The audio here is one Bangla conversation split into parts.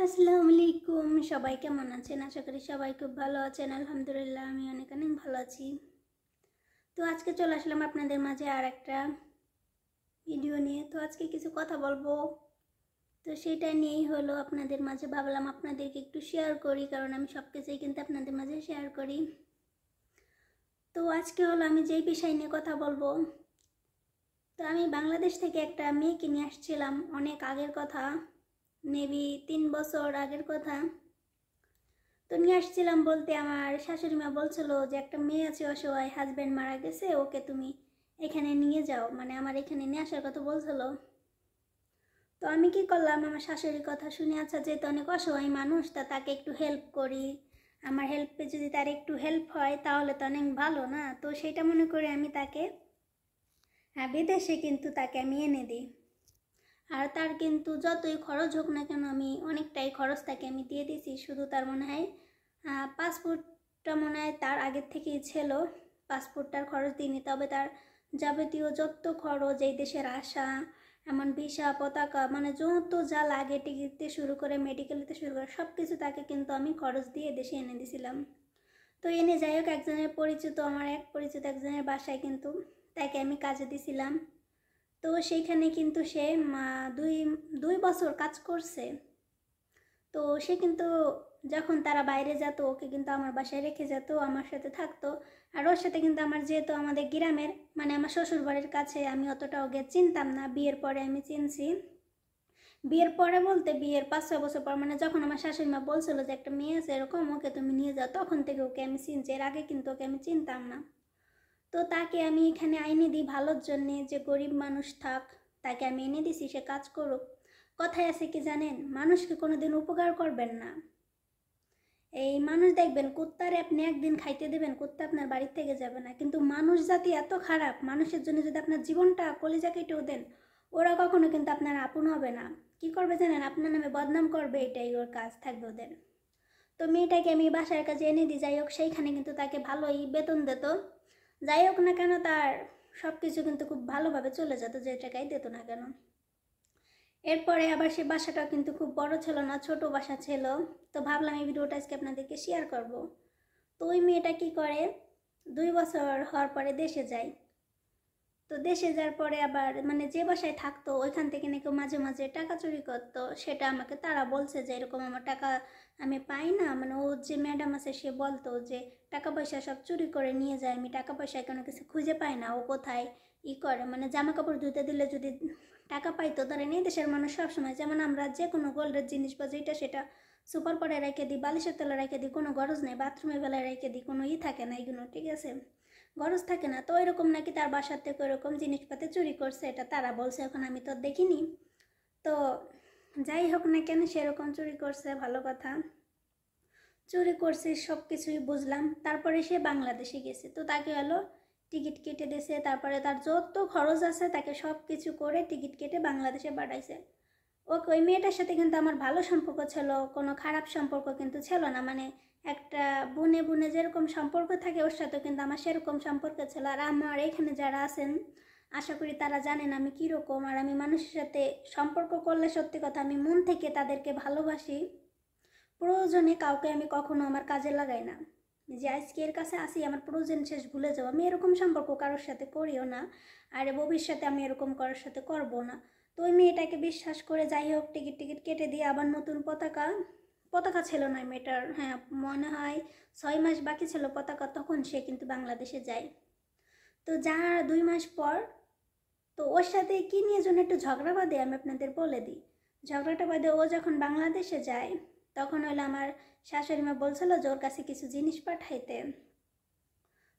আসসালামু আলাইকুম। সবাই কেমন আছেন? আশা করি সবাই খুব ভালো আছেন। আলহামদুলিল্লাহ আমি অনেক ভালো আছি। তো আজকে চলে আসলাম আপনাদের মাঝে আর একটা ভিডিও নিয়ে। তো আজকে কিছু কথা বলবো, তো সেটা নিয়েই হলো আপনাদের মাঝে ভাবলাম আপনাদেরকে একটু শেয়ার করি, কারণ আমি সব কিছুই কিন্তু আপনাদের মাঝে শেয়ার করি। তো আজকে হলো আমি যেই বিষয় নিয়ে কথা বলবো, তো আমি বাংলাদেশ থেকে একটা মেয়েকে নিয়ে আসছিলাম, অনেক আগের কথা, মেবি 3 বছর আগের কথা। তো নিয়ে আসছিলাম বলতে আমার শাশুড়ি মা বলছিল যে একটা মেয়ে আছে অসহায়, হাজব্যান্ড মারা গেছে, ওকে তুমি এখানে নিয়ে যাও, মানে আমার এখানে নিয়ে আসার কথা বলছিল। তো আমি কি করলাম, আমার শাশুড়ির কথা শুনে আচ্ছা যেহেতু অনেক অসহায় মানুষ, তা তাকে একটু হেল্প করি, আমার হেল্পে যদি তার একটু হেল্প হয় তাহলে তো অনেক ভালো না। তো সেটা মনে করে আমি তাকে বিদেশে কিন্তু তাকে আমি এনে দিই। আর তার কিন্তু যতই খরচ হোক না কেন আমি অনেকটাই খরচ তাকে আমি দিয়ে দিয়েছি। শুধু তার মনে হয় পাসপোর্টটা মনে হয় তার আগের থেকেই ছিল, পাসপোর্টটার খরচ দিইনি, তবে তার যাবতীয় যত খরচ এই দেশের আসা, এমন ভিসা, পতাকা, মানে যত যা লাগে, টিকিটতে শুরু করে মেডিকেলতে শুরু করে সব কিছু তাকে কিন্তু আমি খরচ দিয়ে দেশে এনে দিয়েছিলাম। তো এনে যাই হোক, একজনের পরিচিত, আমার এক পরিচিত একজনের বাসায় কিন্তু তাকে আমি কাজে দিছিলাম। তো সেইখানে কিন্তু সে দুই দুই বছর কাজ করছে। তো সে কিন্তু যখন তারা বাইরে যেত ওকে কিন্তু আমার বাসায় রেখে যেত, আমার সাথে থাকতো। আর ওর সাথে কিন্তু আমার যেহেতু আমাদের গ্রামের, মানে আমার শ্বশুর বাড়ির কাছে, আমি অতটা ওকে চিনতাম না, বিয়ের পরে আমি চিনছি। বিয়ের পরে বলতে বিয়ের 5-6 বছর পর, মানে যখন আমার শাশুড়ি মা বলছিল যে একটা মেয়ে আছে এরকম, ওকে তুমি নিয়ে যাও, তখন থেকে ওকে আমি চিনছি, এর আগে কিন্তু ওকে আমি চিনতাম না। তো তাকে আমি এখানে আইনে দিই ভালোর জন্যে, যে গরিব মানুষ থাক, তাকে আমি এনে দিছি, সে কাজ করুক। কথায় আছে কি জানেন, মানুষকে কোনোদিন উপকার করবেন না। এই মানুষ দেখবেন, কুত্তারে আপনি একদিন খাইতে দেবেন, কুত্তা আপনার বাড়ির থেকে যাবে না, কিন্তু মানুষ জাতি এত খারাপ, মানুষের জন্য যদি আপনার জীবনটা কলিজা কেটেও দেন, ওরা কখনো কিন্তু আপনার আপন হবে না। কি করবে জানেন, আপনার নামে বদনাম করবে, এটাই ওর কাজ থাকবে ওদের। তো মেয়েটাকে আমি বাসার কাছে এনে দিই, যাই হোক সেইখানে কিন্তু তাকে ভালোই বেতন দিত। যাই হোক না কেন, তার সব কিছু কিন্তু খুব ভালোভাবে চলে যেত, যে টাকাই দিত না কেন। এরপরে আবার সে বাসাটাও কিন্তু খুব বড় ছিল না, ছোট বাসা ছিল। তো ভাবলাম এই ভিডিওটা আজকে আপনাদেরকে শেয়ার করব। তো ওই মেয়েটা কি করে, 2 বছর হওয়ার পরে দেশে যায়। তো দেশে যাওয়ার পরে আবার মানে যে বাসায় থাকতো ওইখান থেকে নাকি মাঝে মাঝে টাকা চুরি করতো, সেটা আমাকে তারা বলছে যে এরকম আমার টাকা আমি পাই না, মানে ও যে ম্যাডাম আছে সে বলতো যে টাকা পয়সা সব চুরি করে নিয়ে যায়, আমি টাকা পয়সা কোনো কিছু খুঁজে পাই না, ও কোথায় করে, মানে জামা কাপড় ধুতে দিলে যদি টাকা পাইতো, ধরেন এই দেশের মানুষ সবসময়, যেমন আমরা যে কোনো গোল্ডের জিনিস বা যেটা সেটা সুপার পরে রেখে দিই, বালিশের তলে রেখে দিই, কোনো গরজ নেই, বাথরুমে বেলায় রেখে দিই, কোনো থাকে না এগুলো, ঠিক আছে, গরজ থাকে না। তো এরকম নাকি তার বাসার থেকে ওরকম জিনিসপাতি চুরি করছে, এটা তারা বলছে, এখন আমি তো দেখিনি। তো যাই হোক না কেন, সেরকম চুরি করছে, ভালো কথা, চুরি করছে সব কিছুই বুঝলাম। তারপরে সে বাংলাদেশে গেছে, তো তাকে হলো টিকিট কেটে দিয়েছে, তারপরে তার যত খরচ আছে তাকে সব কিছু করে টিকিট কেটে বাংলাদেশে পাঠাইছে। ওকে, ওই মেয়েটার সাথে কিন্তু আমার ভালো সম্পর্ক ছিল, কোনো খারাপ সম্পর্ক কিন্তু ছিল না, মানে একটা বোনে বোনে যেরকম সম্পর্ক থাকে ওর সাথেও কিন্তু আমার সেরকম সম্পর্ক ছিল। আর আমার এখানে যারা আছেন আশা করি তারা জানেন আমি কীরকম, আর আমি মানুষের সাথে সম্পর্ক করলে সত্যি কথা আমি মন থেকে তাদেরকে ভালোবাসি, প্রয়োজনে কাউকে আমি কখনো আমার কাজে লাগাই না, যে আজকে এর কাছে আসি আমার প্রয়োজন শেষ ভুলে যাবো, আমি এরকম সম্পর্ক কারোর সাথে করিও না, আর ভবিষ্যতে আমি এরকম কারোর সাথে করবো না। তো ওই মেয়েটাকে বিশ্বাস করে যাই হোক টিকিট টিকিট কেটে দিয়ে আবার নতুন পতাকা, পতাকা ছিল না মেয়েটার, হ্যাঁ মনে হয় 6 মাস বাকি ছিল পতাকা, তখন সে কিন্তু বাংলাদেশে যায়। তো যা 2 মাস পর, তো ওর সাথে কী নিয়ে জন্য একটু ঝগড়া বাঁধে আমি আপনাদের বলে দিই। ঝগড়াটা বাদে ও যখন বাংলাদেশে যায়, তখন হলো আমার শাশুড়ি মা বলছিল যে ওর কাছে কিছু জিনিস পাঠাইতে।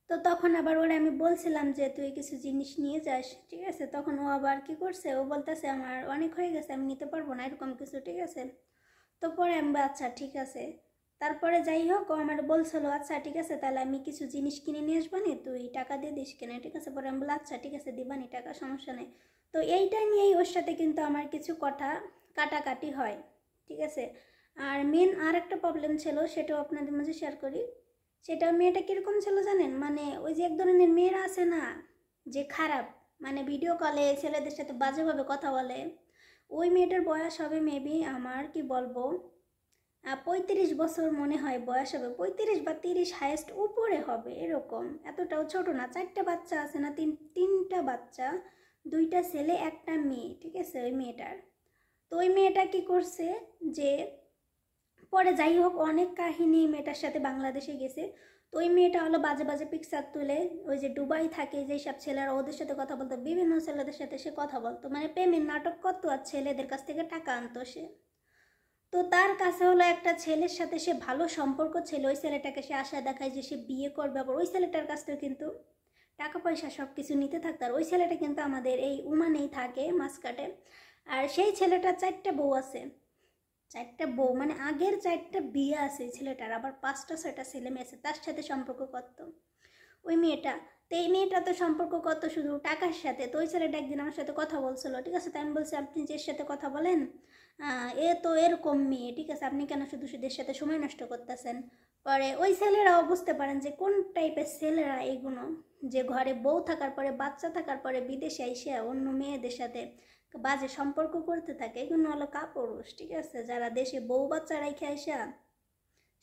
তো তখন আবার ওরা আমি বলছিলাম যে তুই কিছু জিনিস নিয়ে যাস, ঠিক আছে, তখন ও আবার কি করছে, ও বলতেছে আমার অনেক হয়ে গেছে আমি নিতে পারবো না, এরকম কিছু, ঠিক আছে। তো পরে আমি আচ্ছা ঠিক আছে, তারপরে যাই হোক ও আমার বলছিল আচ্ছা ঠিক আছে তাহলে আমি কিছু জিনিস কিনে নিয়ে আসবানি, তুই টাকা দিয়ে দিস কিনে, ঠিক আছে। পরে আমি বললাম আচ্ছা ঠিক আছে দিবানি টাকা, সমস্যা নেই। তো এইটা নিয়েই ওর সাথে কিন্তু আমার কিছু কথা কাটাকাটি হয়, ঠিক আছে। আর মেন আর একটা প্রবলেম ছিল, সেটাও আপনাদের মাঝে শেয়ার করি। সেটা মেয়েটা কীরকম ছিল জানেন, মানে ওই যে এক ধরনের মেয়েরা আছে না যে খারাপ, মানে ভিডিও কলে ছেলেদের সাথে বাজেভাবে কথা বলে, ওই মেয়েটার বয়স হবে মেবি আমার কি বলবো 35 বছর মনে হয় বয়স হবে, 35 বা 30 হাইয়েস্ট উপরে হবে এরকম, এতটাও ছোট না। 4টা বাচ্চা আছে না, তিনটা বাচ্চা, 2টা ছেলে 1টা মেয়ে, ঠিক আছে ওই মেয়েটার। তো ওই মেয়েটা কী করছে যে পরে যাই হোক অনেক কাহিনী, মেয়েটার সাথে বাংলাদেশে গেছে। তো ওই মেয়েটা হলো বাজে বাজে পিকচার তুলে, ওই যে দুবাই থাকে যেসব ছেলেরা ওদের সাথে কথা বলতো, বিভিন্ন ছেলেদের সাথে সে কথা বলতো, মানে প্রেমের নাটক করতো আর ছেলেদের কাছ থেকে টাকা আনতো সে। তো তার কাছে হলো একটা ছেলের সাথে সে ভালো সম্পর্ক ছিল, ওই ছেলেটাকে সে আশা দেখায় যে সে বিয়ে করবে, আবার ওই ছেলেটার কাছ থেকে কিন্তু টাকা পয়সা সব কিছু নিতে থাকতো। আর ওই ছেলেটা কিন্তু আমাদের এই উমানেই থাকে, মাসকাটে। আর সেই ছেলেটার 4টা বউ আছে, 4টা বউ মানে আগের 4টা বিয়ে আছে ছেলেটার, আবার 5টা 6টা ছেলে মেয়ে আছে, তার সাথে সম্পর্ক করত ওই মেয়েটা। তো এই মেয়েটা তো সম্পর্ক করতো শুধু টাকার সাথে। তো ওই ছেলেটা একদিন আমার সাথে কথা বলছিল, ঠিক আছে। তাই আমি বলছি আপনি যে সাথে কথা বলেন এ তো এরকম মেয়ে, ঠিক আছে, আপনি কেন শুধু শুধুদের সাথে সময় নষ্ট করতেছেন। পরে ওই ছেলেরাও বুঝতে পারেন যে কোন টাইপের ছেলেরা এগুলো, যে ঘরে বউ থাকার পরে বাচ্চা থাকার পরে বিদেশে এসে অন্য মেয়েদের সাথে বাজে সম্পর্ক করতে থাকে, এগুলো হলো কাপুরুষ, ঠিক আছে। যারা দেশে বউ বাচ্চা রেখে আসা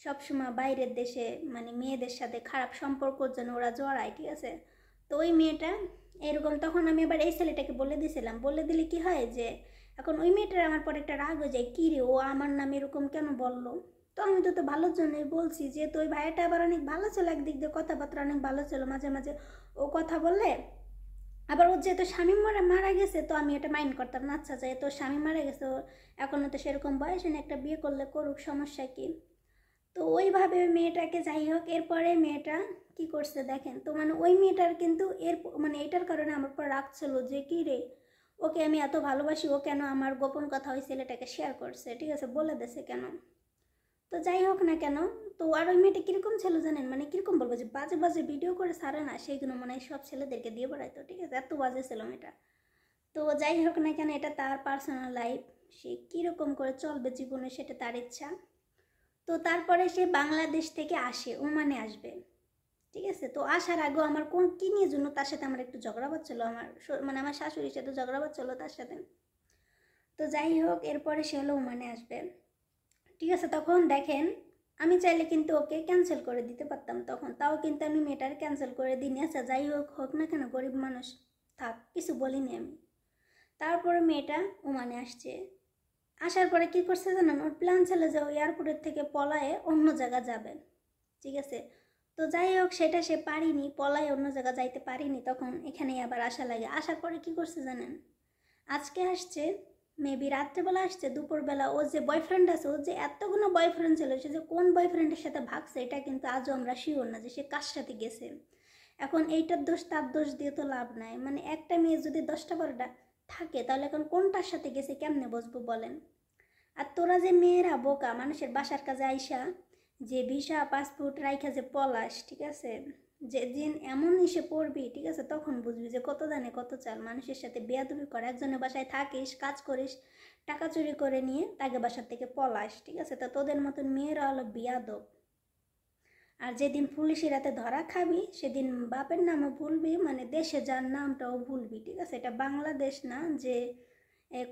সবসময় বাইরের দেশে মানে মেয়েদের সাথে খারাপ সম্পর্কর জন্য ওরা জড়ায়, ঠিক আছে। তো ওই মেয়েটা এরকম, তখন আমি আবার এই ছেলেটাকে বলে দিয়েছিলাম, বলে দিলে কি হয় যে এখন ওই মেয়েটার আমার পরে একটা রাগ হয়ে যায়, কী রে ও আমার নামে এরকম কেন বললো। তো আমি তো ভালোর জন্যই বলছি, যে তো ওই ভাইয়াটা আবার অনেক ভালো ছিল, একদিক দিয়ে কথাবার্তা অনেক ভালো ছিল, মাঝে মাঝে ও কথা বললে আবার ওর যেহেতু স্বামী মারা গেছে, তো আমি এটা মাইন্ড করতাম না, আচ্ছা যাই তো স্বামী মারা গেছে, এখনও তো সেরকম বয়স নেই, একটা বিয়ে করলে করুক, সমস্যা কি। তো ওইভাবে মেয়েটাকে যাই হোক, এরপরে মেয়েটা কি করছে দেখেন তো, মানে ওই মেয়েটার কিন্তু এর মানে এটার কারণে আমার পর রাখছিল যে কী রে ওকে আমি এত ভালোবাসি, ও কেন আমার গোপন কথা ওই ছেলেটাকে শেয়ার করছে, ঠিক আছে, বলে দেছে কেন। তো যাই হোক না কেন, তো আর ওই মেয়েটা কীরকম ছিল জানেন, মানে কীরকম বলবো, যে বাজে বাজে ভিডিও করে ছাড়ে না, সেইগুলো মানে সব ছেলেদেরকে দিয়ে বেড়াইতো, ঠিক আছে, এত বাজে ছিল মেয়েটা। তো যাই হোক না কেন, এটা তার পার্সোনাল লাইফ, সে কীরকম করে চলবে জীবনে সেটা তার ইচ্ছা। তো তারপরে সে বাংলাদেশ থেকে আসে, ওমানে আসবে, ঠিক আছে। তো আসার আগেও আমার কী নিয়ে জন্য তার সাথে আমার একটু ঝগড়া বাচ্চলো, আমার মানে আমার শাশুড়ির সাথে ঝগড়া বাচ্চলো তার সাথে। তো যাই হোক এরপরে সে হলো ওমানে আসবে, ঠিক আছে। তখন দেখেন আমি চাইলে কিন্তু ওকে ক্যান্সেল করে দিতে পারতাম তখন, তাও কিন্তু আমি মেয়েটার ক্যান্সেল করে দিইনি। আচ্ছা যাই হোক, হোক না কেন, গরিব মানুষ, থাক, কিছু বলিনি আমি। তারপরে মেয়েটা ওমানে আসছে, আসার পরে কী করছে জানেন, ওর প্ল্যান ছিল যে ও এয়ারপোর্টের থেকে পলায়ে অন্য জায়গা যাবে, ঠিক আছে। তো যাই হোক সেটা সে পারিনি, পলায়ে অন্য জায়গা যাইতে পারিনি, তখন এখানেই আবার আসা লাগে। আসার পরে কী করছে জানেন, আজকে আসছে, মেবি রাত্রেবেলা আসছে, দুপুরবেলা ওর যে বয়ফ্রেন্ড আছে, ওর যে এতগুলো বয়ফ্রেন্ড ছিল, সে যে কোন বয়ফ্রেন্ডের সাথে ভাগছে এটা কিন্তু আজও আমরা শিওর না যে সে কার সাথে গেছে। এখন এইটার দোষ তার দোষ দিয়ে তো লাভ নাই, মানে একটা মেয়ে যদি 10টা 12টা থাকে তাহলে এখন কোনটার সাথে গেছে কেমনে বসবো বলেন। আর তোরা যে মেয়েরা বোকা, মানুষের বাসার কাজে আইসা যে ভিসা পাসপোর্ট রাইখা যে পলাশ, ঠিক আছে, যে দিন এমন এসে পড়বি, ঠিক আছে, তখন বুঝবি যে কত জানে কত চাল, মানুষের সাথে বেয়াদবি করে, একজনের বাসায় থাকিস, কাজ করিস, টাকা চুরি করে নিয়ে তাকে বাসার থেকে পলাশ, ঠিক আছে। তা তোদের মতন মেয়েরা হলো বেয়াদব। আর যেদিন পুলিশের হাতে ধরা খাবি সেদিন বাপের নামও ভুলবি, মানে দেশে যার নামটাও ভুলবি, ঠিক আছে। এটা বাংলাদেশ না যে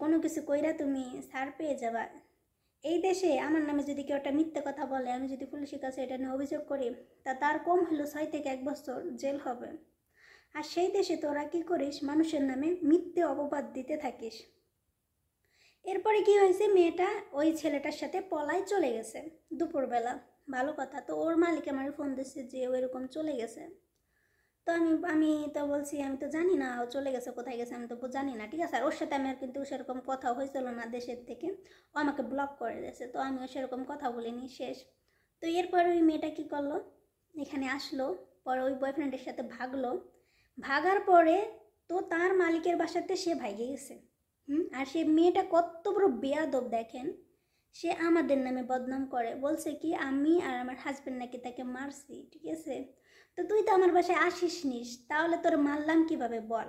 কোনো কিছু কইরা তুমি ছাড় পেয়ে যাবা। এই দেশে আমার নামে যদি কেউ একটা মিথ্যে কথা বলে, আমি যদি পুলিশের কাছে এটা নিয়ে অভিযোগ করি, তা তার কম হলো 6 থেকে 1 বছর জেল হবে। আর সেই দেশে তোরা কী করিস, মানুষের নামে মিথ্যে অপবাদ দিতে থাকিস। এরপরে কি হয়েছে, মেয়েটা ওই ছেলেটার সাথে পলায় চলে গেছে দুপুরবেলা, ভালো কথা। তো ওর মালিক আমার ফোন দিচ্ছে যে ও এরকম চলে গেছে। তো আমি তো বলছি আমি তো জানি না ও চলে গেছে, কোথায় গেছে আমি তো জানি না, ঠিক আছে। আর ওর সাথে আমার কিন্তু সেরকম কথা হয়েছিল না দেশের থেকে, ও আমাকে ব্লক করে দিয়েছে, তো আমিও সেরকম কথা বলিনি, শেষ। তো এরপরে ওই মেয়েটা কী করলো, এখানে আসলো, পরে ওই বয়ফ্রেন্ডের সাথে ভাগলো, ভাগার পরে তো তার মালিকের বাসাতে সে ভাইগে গেছে। আর সে মেয়েটা কত বড় বেয়াদব দেখেন, সে আমাদের নামে বদনাম করে, বলছে কি আমি আর আমার হাজব্যান্ড নাকি তাকে মারছি, ঠিক আছে। তো তুই তো আমার বাসায় আসিস নিস, তাহলে তোর মারলাম কিভাবে বল।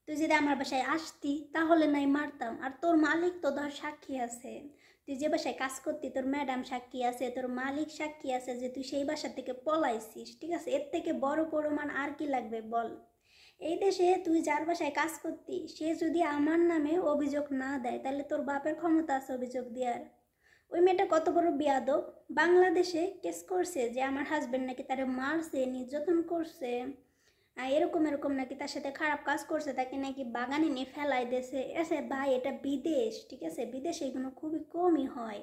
তুই যদি আমার বাসায় আসতি তাহলে নাই মারতাম। আর তোর মালিক তো ধর সাক্ষী আছে, তুই যে বাসায় কাজ করতি তোর ম্যাডাম সাক্ষী আছে, তোর মালিক সাক্ষী আছে যে তুই সেই বাসা থেকে পলাইছিস, ঠিক আছে। এর থেকে বড় প্রমাণ আর কি লাগবে বল। এই দেশে তুই যার বাসায় কাজ করতি সে যদি আমার নামে অভিযোগ না দেয় তাহলে তোর বাপের ক্ষমতা আছে অভিযোগ দেওয়ার। ওই মেয়েটা কত বড় বেয়াদব, বাংলাদেশে কেস করছে যে আমার হাজব্যান্ড নাকি তারে মারছে, নির্যাতন করছে, এরকম এরকম নাকি তার সাথে খারাপ কাজ করছে, তাকে নাকি বাগানে নিয়ে ফেলাই দিয়েছে। এসে ভাই এটা বিদেশ, ঠিক আছে, বিদেশে এগুলো খুবই কমই হয়,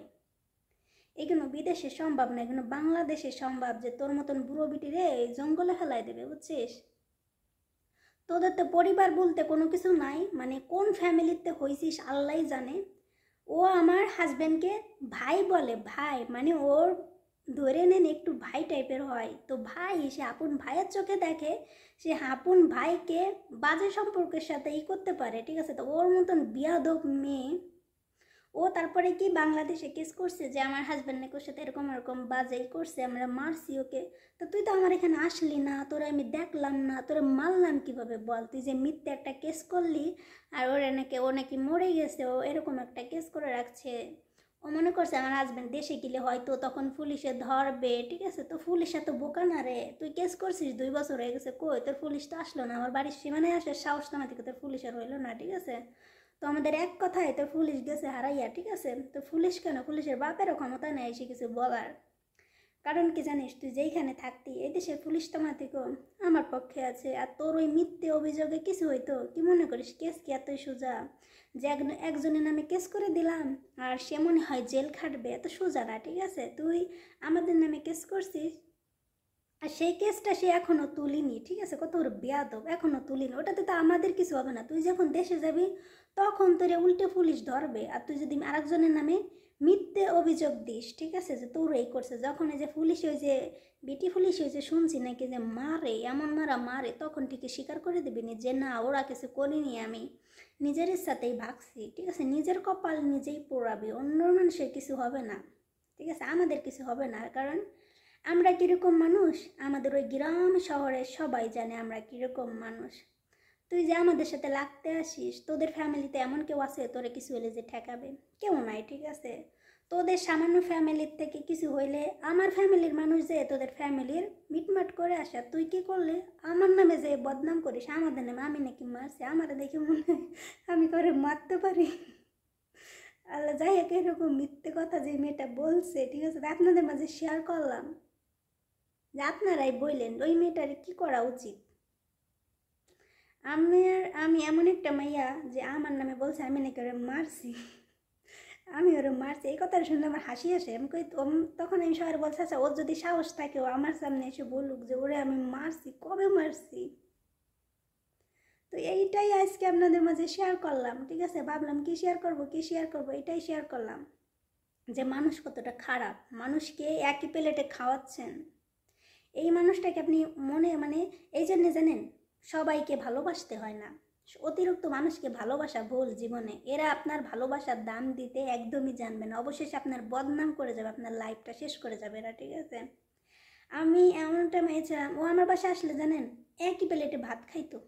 এগুলো বিদেশে সম্ভব না, এগুলো বাংলাদেশে সম্ভব যে তোর মতন বুড়ো বিটিরে জঙ্গলে ফেলাই দেবে, বুঝছিস। তোদের তো পরিবার বলতে কোনো কিছু নাই, মানে কোন ফ্যামিলিতে হয়েছিস আল্লাহ জানে। ও আমার হাজব্যান্ডকে ভাই বলে, ভাই মানে ওর ধরে নেন একটু ভাই টাইপের হয়, তো ভাই সে আপন ভাইয়ের চোখে দেখে, সে আপন ভাইকে বাজে সম্পর্কের সাথে করতে পারে, ঠিক আছে। তো ওর মতন বিয়াদব মেয়ে ও তারপরে কি বাংলাদেশে কেস করছে যে আমার হাজব্যান্ড নাকি ওর সাথে এরকম এরকম বাজেই করছে, আমরা মারছি ওকে। তো তুই তো আমার এখানে আসলি না, তোরা আমি দেখলাম না, তোরা মারলাম কিভাবে বল? তুই যে মিথ্যে একটা কেস করলি আর ও নাকি মরে গেছে, ও এরকম একটা কেস করে রাখছে। ও মনে করছে আমার হাজব্যান্ড দেশে গেলে হয়তো তখন পুলিশে ধরবে, ঠিক আছে। তো পুলিশ এত বোকা না রে, তুই কেস করছিস 2 বছর হয়ে গেছে, কই তোর পুলিশ তো আসলো না, আমার বাড়ির সীমানায় আসার সাহস তো আমার থেকে তোর পুলিশের হইলো না, ঠিক আছে। তো আমাদের এক কথায় তোর পুলিশ গেছে হারাইয়া, ঠিক আছে। তো পুলিশ কেন, পুলিশের বাপেরও ক্ষমতা নেই এসে কিছু বলার। কারণ কি জানিস, তুই যেইখানে থাকতি এই দেশের পুলিশ তোমার থেকেও আমার পক্ষে আছে, আর তোর ওই মিথ্যে অভিযোগে কিছু হইতো কি মনে করিস? কেস কি এতই সোজা যে একজনের নামে কেস করে দিলাম আর সে মনে হয় জেল খাটবে? এত সোজা না, ঠিক আছে। তুই আমাদের নামে কেস করছিস আর সেই কেসটা সে এখনো তুলিনি, ঠিক আছে। কত ওর বেয়াদব, এখনো তুলিনি, ওটাতে তো আমাদের কিছু হবে না। তুই যখন দেশে যাবি তখন তোরে উল্টে পুলিশ ধরবে, আর তুই যদি আরেকজনের নামে মিথ্যে অভিযোগ দিস, ঠিক আছে, যে তোর এই করছে, যখন এই যে পুলিশ ওই যে বিটি পুলিশ হয়েছে শুনছি নাকি যে মারে, এমন মারা মারে, তখন ঠিকই স্বীকার করে দিবি নি যে না ওরা কিছু করিনি, আমি নিজের ইচ্ছাতেই ভাগছি, ঠিক আছে। নিজের কপাল নিজেই পোড়াবি, অন্য মানুষের কিছু হবে না, ঠিক আছে, আমাদের কিছু হবে না। কারণ আমরা কীরকম মানুষ আমাদের ওই গ্রাম শহরে সবাই জানে আমরা কীরকম মানুষ। তুই যে আমাদের সাথে লাগতে আসিস, তোদের ফ্যামিলিতে এমন কেউ আছে তোরে কিছু হলে যে ঠেকাবে? কেউ নাই, ঠিক আছে। তোদের সামান্য ফ্যামিলির থেকে কিছু হইলে আমার ফ্যামিলির মানুষ যে তোদের ফ্যামিলির মিটমাট করে আসা, তুই কি করলে আমার নামে যে বদনাম করিস, আমাদের নামে আমি নাকি মারছি, আমার দেখে মনে হয় আমি করে মারতে পারি। আল্লাহ, যাই হোক, এরকম মিথ্যে কথা যে মেয়েটা বলছে, ঠিক আছে, আপনাদের মাঝে শেয়ার করলাম যে আপনারাই বললেন ওই মেয়েটার কি করা উচিত। আমি এমন একটা মাইয়া যে আমার নামে বলছে আমি নাকি ওরে মারছি, আমি ওরে মারছি, এই কথাটা শুনলে আমার হাসি আসে। আমি কই তখন আমি সবাই বলছে আচ্ছা ওর যদি সাহস থাকে ও আমার সামনে এসে বলুক যে ওরে আমি মারছি, কবে মারছি। তো এইটাই আজকে আপনাদের মাঝে শেয়ার করলাম, ঠিক আছে। ভাবলাম কি শেয়ার করব, এটাই শেয়ার করলাম যে মানুষ কতটা খারাপ, মানুষকে একই প্লেটে খাওয়াচ্ছেন। এই মানুষটাকে আপনি মানে এই জন্যে জানেন সবাইকে ভালোবাসতে হয় না, অতিরিক্ত মানুষকে ভালোবাসা ভুল জীবনে। এরা আপনার ভালোবাসার দাম দিতে একদমই জানবে না, অবশেষে আপনার বদনাম করে যাবে, আপনার লাইফটা শেষ করে যাবে এরা, ঠিক আছে। আমি এমন একটা মেয়ে ছিলাম, ও আমার বাসায় আসলে জানেন একই প্লেটে ভাত খাইতো,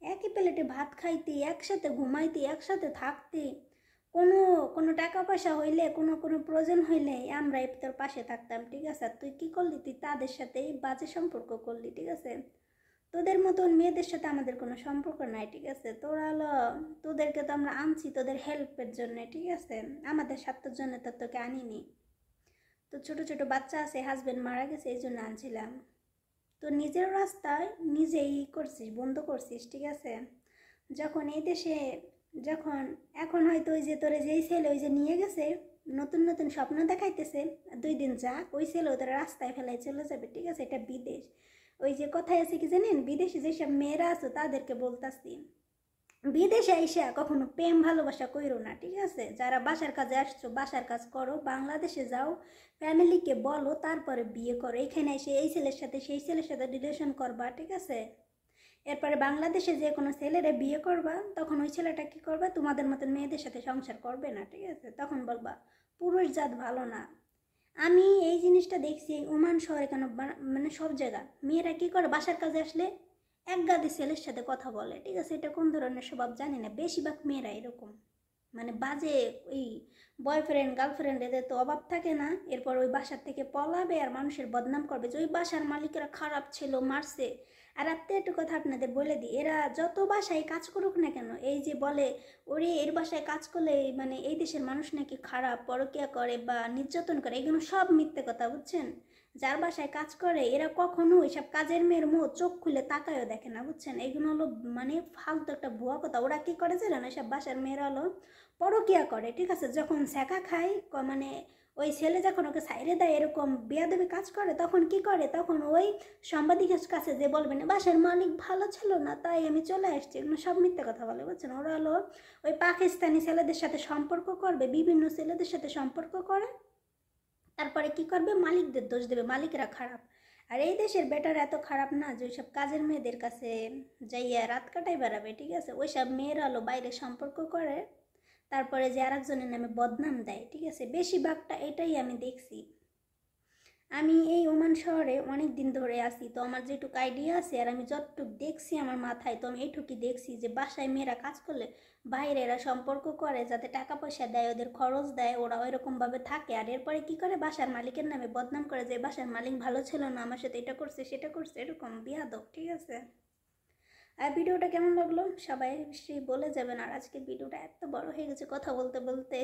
একই প্লেটে ভাত খাইতে, একসাথে ঘুমাইতে, একসাথে থাকতে, কোনো কোনো টাকা পয়সা হইলে কোনো প্রয়োজন হইলে আমরা তোর পাশে থাকতাম, ঠিক আছে। তুই কি করলি, তুই তাদের সাথেই বাজে সম্পর্ক করলি, ঠিক আছে। তোদের মতন মেয়েদের সাথে আমাদের কোনো সম্পর্ক নাই, ঠিক আছে। তোরা হলো, তোদেরকে তো আমরা আনছি তোদের হেল্পের জন্য, ঠিক আছে, আমাদের স্বার্থের জন্য তো তোকে আনিনি। তো ছোটো ছোটো বাচ্চা আছে, হাজব্যান্ড মারা গেছে, এই জন্য আনছিলাম। তো নিজের রাস্তায় নিজেই করছিস, বন্ধ করছিস, ঠিক আছে। যখন এই দেশে যখন এখন হয়তো ওই যে তোরে যেই ছেলে ওই যে নিয়ে গেছে নতুন নতুন স্বপ্ন দেখাইতেছে, 2 দিন যাক ওই ছেলে ওদের রাস্তায় ফেলাই চলে যাবে, ঠিক আছে। এটা বিদেশ, ওই যে কথায় আছে কি জানেন, বিদেশে যেসব মেয়েরা আছে তাদেরকে বলতাছি বিদেশে আইসা কখনো প্রেম ভালোবাসা কইরো না, ঠিক আছে। যারা বাসার কাজে আসছো বাসার কাজ করো, বাংলাদেশে যাও, ফ্যামিলিকে বলো, তারপরে বিয়ে করো। এখানে এসে এই ছেলের সাথে সেই ছেলের সাথে রিলেশন করবা, ঠিক আছে। এরপরে বাংলাদেশে যে কোনো ছেলেরা বিয়ে করবা, তখন ওই ছেলেটা কী করবা, তোমাদের মতন মেয়েদের সাথে সংসার করবে না, ঠিক আছে। তখন বলবা পুরুষ জাত ভালো না। আমি এই জিনিসটা দেখছি ওমান শহরে কেন, মানে সব জায়গা মেয়েরা কী করে, বাসার কাজে আসলে এক গাদি ছেলের সাথে কথা বলে, ঠিক আছে। এটা কোন ধরনের স্বভাব জানি না, বেশিরভাগ মেয়েরা এরকম, মানে বাজে ওই বয়ফ্রেন্ড গার্লফ্রেন্ড এদের তো অভাব থাকে না, এরপর ওই বাসার থেকে পলাবে আর মানুষের বদনাম করবে যে ওই বাসার মালিকেরা খারাপ ছিল, মারছে। আর আপনি একটু কথা আপনাদের বলে দিই, এরা যত বাসায় কাজ করুক না কেন, এই যে বলে ওরে এর বাসায় কাজ করলে মানে এই দেশের মানুষ নাকি খারাপ, পরকীয়া করে বা নির্যাতন করে, এগুলো সব মিথ্যে কথা, বুঝছেন? যার বাসায় কাজ করে এরা কখনো এসব কাজের মেয়ের মুখ চোখ খুলে তাকায়ও দেখে না, বুঝছেন? এগুলো হলো মানে ফালতু একটা ভুয়া কথা। ওরা কি করে জানেন? এসব বাসার মেয়েরা হলো পরকীয়া করে, ঠিক আছে? যখন ছ্যাঁকা খায় মানে ওই ছেলে যখন ওকে সাইডে দেয় এরকম বেয়াদবি কাজ করে, তখন কি করে? তখন ওই সাংবাদিকের কাছে যে বলবেন বাসার মালিক ভালো ছিল না তাই আমি চলে আসছি, এগুলো সব মিথ্যে কথা বলে, বুঝছেন? ওরা হলো ওই পাকিস্তানি ছেলেদের সাথে সম্পর্ক করবে, বিভিন্ন ছেলেদের সাথে সম্পর্ক করে, তারপরে কি করবে? মালিকদের দোষ দেবে, মালিকরা খারাপ। আর এই দেশের বেটার এত খারাপ না যে ওইসব কাজের মেয়েদের কাছে যাইয়া রাত কাটাই বেড়াবে, ঠিক আছে? ওইসব মেয়েরা হলো বাইরে সম্পর্ক করে, তারপরে যে আরেকজনের নামে বদনাম দেয়, ঠিক আছে? বেশিরভাগটা এটাই আমি দেখছি। আমি এই ওমান শহরে অনেক দিন ধরে আছি, তো আমার যেটুকু আইডিয়া আছে আর আমি যতটুকু দেখছি আমার মাথায়, তো আমি এইটুকুই দেখছি যে বাসায় মেয়েরা কাজ করলে বাইরে এরা সম্পর্ক করে, যাতে টাকা পয়সা দেয়, ওদের খরচ দেয়, ওরা ওইরকমভাবে থাকে। আর এরপরে কি করে? বাসার মালিকের নামে বদনাম করে যে বাসার মালিক ভালো ছিল না, আমার সাথে এটা করছে সেটা করছে, এরকম বিয়াদব, ঠিক আছে? আর ভিডিওটা কেমন লাগলো সবাই নিশ্চয়ই বলে যাবেন। আর আজকে ভিডিওটা এত বড় হয়ে গেছে কথা বলতে বলতে।